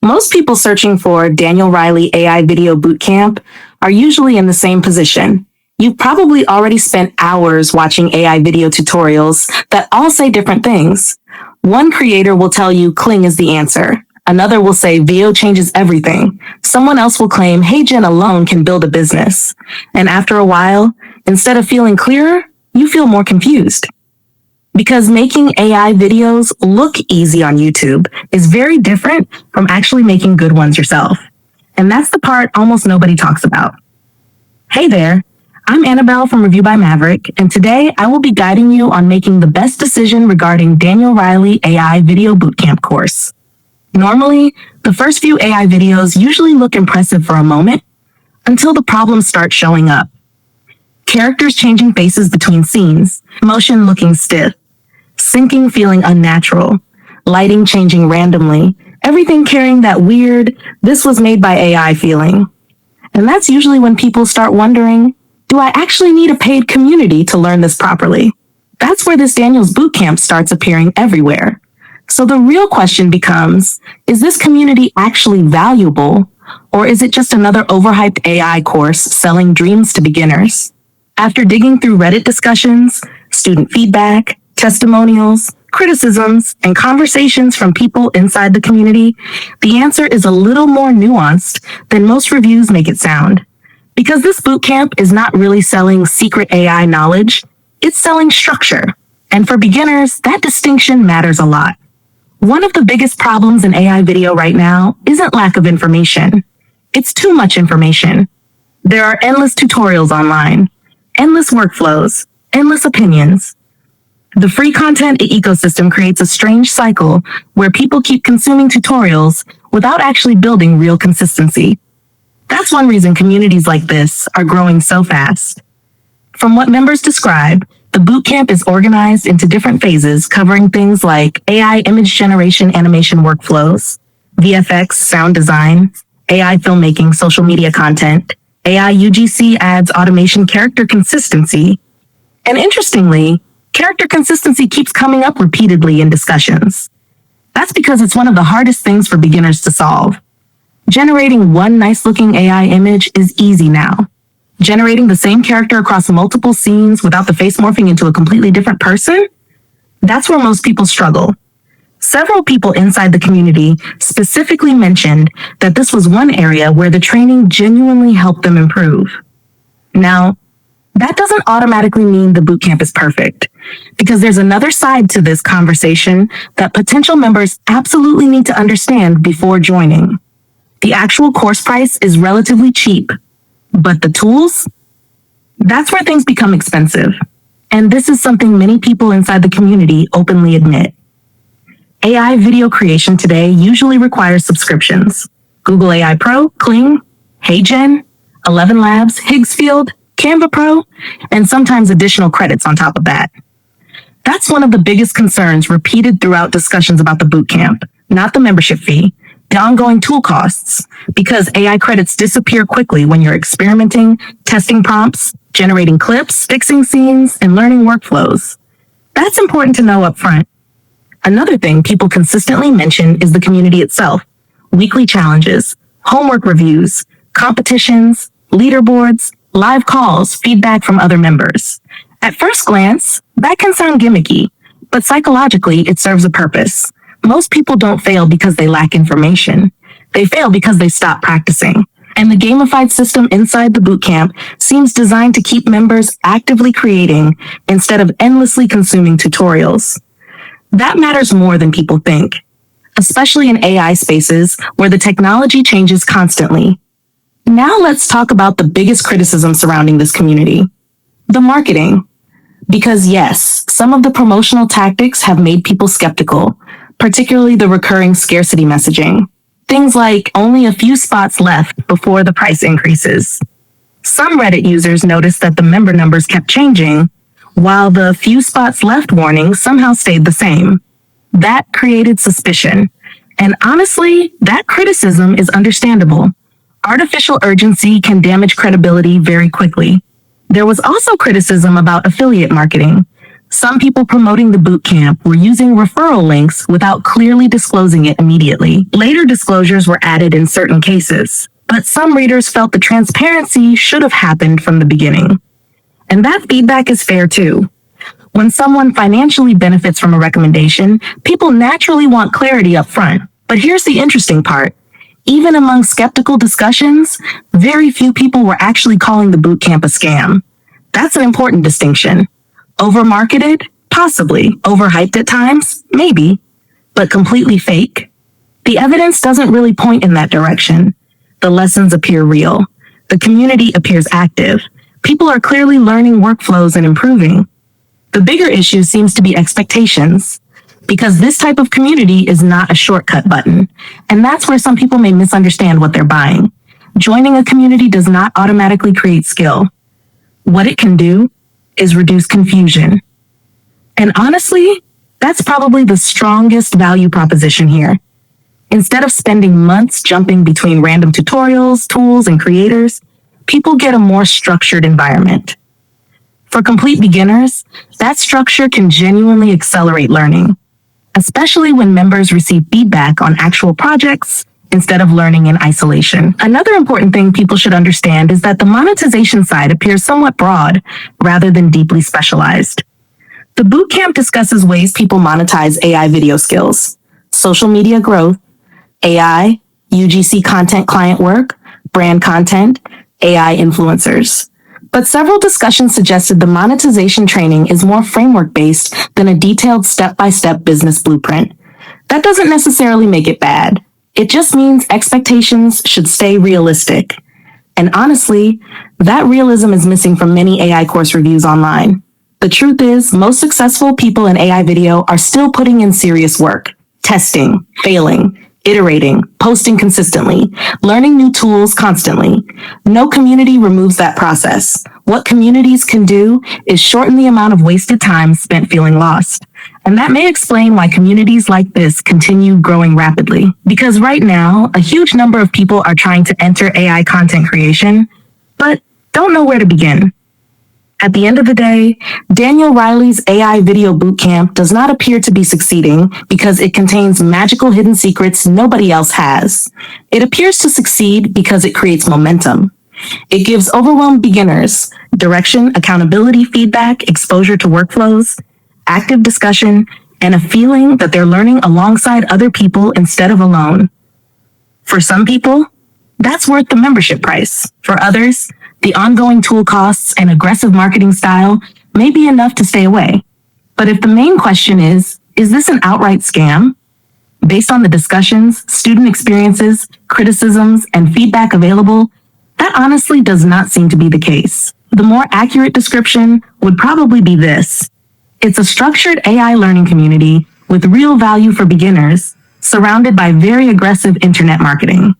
Most people searching for Daniel Riley AI Video Bootcamp are usually in the same position. You've probably already spent hours watching AI video tutorials that all say different things. One creator will tell you Kling is the answer. Another will say VO changes everything. Someone else will claim HeyGen alone can build a business. And after a while, instead of feeling clearer, you feel more confused. Because making AI videos look easy on YouTube is very different from actually making good ones yourself. And that's the part almost nobody talks about. Hey there, I'm Annabelle from Review by Maverick, and today I will be guiding you on making the best decision regarding Daniel Riley AI Video Bootcamp course. Normally, the first few AI videos usually look impressive for a moment until the problems start showing up. Characters changing faces between scenes, motion looking stiff, syncing feeling unnatural, lighting changing randomly, everything carrying that weird, this was made by AI feeling. And that's usually when people start wondering, do I actually need a paid community to learn this properly? That's where this Daniel's Bootcamp starts appearing everywhere. So the real question becomes, is this community actually valuable, or is it just another overhyped AI course selling dreams to beginners? After digging through Reddit discussions, student feedback, testimonials, criticisms, and conversations from people inside the community, the answer is a little more nuanced than most reviews make it sound. Because this bootcamp is not really selling secret AI knowledge, it's selling structure. And for beginners, that distinction matters a lot. One of the biggest problems in AI video right now isn't lack of information. It's too much information. There are endless tutorials online, endless workflows, endless opinions. The free content ecosystem creates a strange cycle where people keep consuming tutorials without actually building real consistency. That's one reason communities like this are growing so fast. From what members describe, the bootcamp is organized into different phases covering things like AI image generation animation workflows, VFX sound design, AI filmmaking social media content, AI UGC ads automation character consistency, and interestingly, character consistency keeps coming up repeatedly in discussions. That's because it's one of the hardest things for beginners to solve. Generating one nice-looking AI image is easy now. Generating the same character across multiple scenes without the face morphing into a completely different person? That's where most people struggle. Several people inside the community specifically mentioned that this was one area where the training genuinely helped them improve. Now, that doesn't automatically mean the bootcamp is perfect, because there's another side to this conversation that potential members absolutely need to understand before joining. The actual course price is relatively cheap, but the tools? That's where things become expensive. And this is something many people inside the community openly admit. AI video creation today usually requires subscriptions. Google AI Pro, Kling, HeyGen, ElevenLabs, Higgsfield, Canva Pro, and sometimes additional credits on top of that. That's one of the biggest concerns repeated throughout discussions about the bootcamp, not the membership fee, the ongoing tool costs, because AI credits disappear quickly when you're experimenting, testing prompts, generating clips, fixing scenes, and learning workflows. That's important to know up front. Another thing people consistently mention is the community itself. Weekly challenges, homework reviews, competitions, leaderboards, live calls, feedback from other members. At first glance, that can sound gimmicky, but psychologically it serves a purpose. Most people don't fail because they lack information. They fail because they stop practicing. And the gamified system inside the bootcamp seems designed to keep members actively creating instead of endlessly consuming tutorials. That matters more than people think, especially in AI spaces where the technology changes constantly. Now let's talk about the biggest criticism surrounding this community. The marketing. Because yes, some of the promotional tactics have made people skeptical, particularly the recurring scarcity messaging. Things like only a few spots left before the price increases. Some Reddit users noticed that the member numbers kept changing, while the few spots left warning somehow stayed the same. That created suspicion. And honestly, that criticism is understandable. Artificial urgency can damage credibility very quickly. There was also criticism about affiliate marketing. Some people promoting the bootcamp were using referral links without clearly disclosing it immediately. Later disclosures were added in certain cases, but some readers felt the transparency should have happened from the beginning. And that feedback is fair too. When someone financially benefits from a recommendation, people naturally want clarity up front. But here's the interesting part. Even among skeptical discussions, very few people were actually calling the bootcamp a scam. That's an important distinction. Overmarketed? Possibly. Overhyped at times? Maybe. But completely fake? The evidence doesn't really point in that direction. The lessons appear real. The community appears active. People are clearly learning workflows and improving. The bigger issue seems to be expectations, because this type of community is not a shortcut button, and that's where some people may misunderstand what they're buying. Joining a community does not automatically create skill. What it can do is reduce confusion. And honestly, that's probably the strongest value proposition here. Instead of spending months jumping between random tutorials, tools, and creators, people get a more structured environment. For complete beginners, that structure can genuinely accelerate learning, especially when members receive feedback on actual projects instead of learning in isolation. Another important thing people should understand is that the monetization side appears somewhat broad rather than deeply specialized. The bootcamp discusses ways people monetize AI video skills, social media growth, AI, UGC content client work, brand content, AI influencers. But several discussions suggested the monetization training is more framework-based than a detailed step-by-step business blueprint. That doesn't necessarily make it bad. It just means expectations should stay realistic. And honestly, that realism is missing from many AI course reviews online. The truth is, most successful people in AI video are still putting in serious work, testing, failing, iterating, posting consistently, learning new tools constantly. No community removes that process. What communities can do is shorten the amount of wasted time spent feeling lost. And that may explain why communities like this continue growing rapidly. Because right now, a huge number of people are trying to enter AI content creation, but don't know where to begin. At the end of the day, Daniel Riley's AI Video Bootcamp does not appear to be succeeding because it contains magical hidden secrets nobody else has. It appears to succeed because it creates momentum. It gives overwhelmed beginners direction, accountability, feedback, exposure to workflows, active discussion, and a feeling that they're learning alongside other people instead of alone. For some people, that's worth the membership price. For others, the ongoing tool costs and aggressive marketing style may be enough to stay away. But if the main question is this an outright scam? Based on the discussions, student experiences, criticisms, and feedback available, that honestly does not seem to be the case. The more accurate description would probably be this. It's a structured AI learning community with real value for beginners, surrounded by very aggressive internet marketing.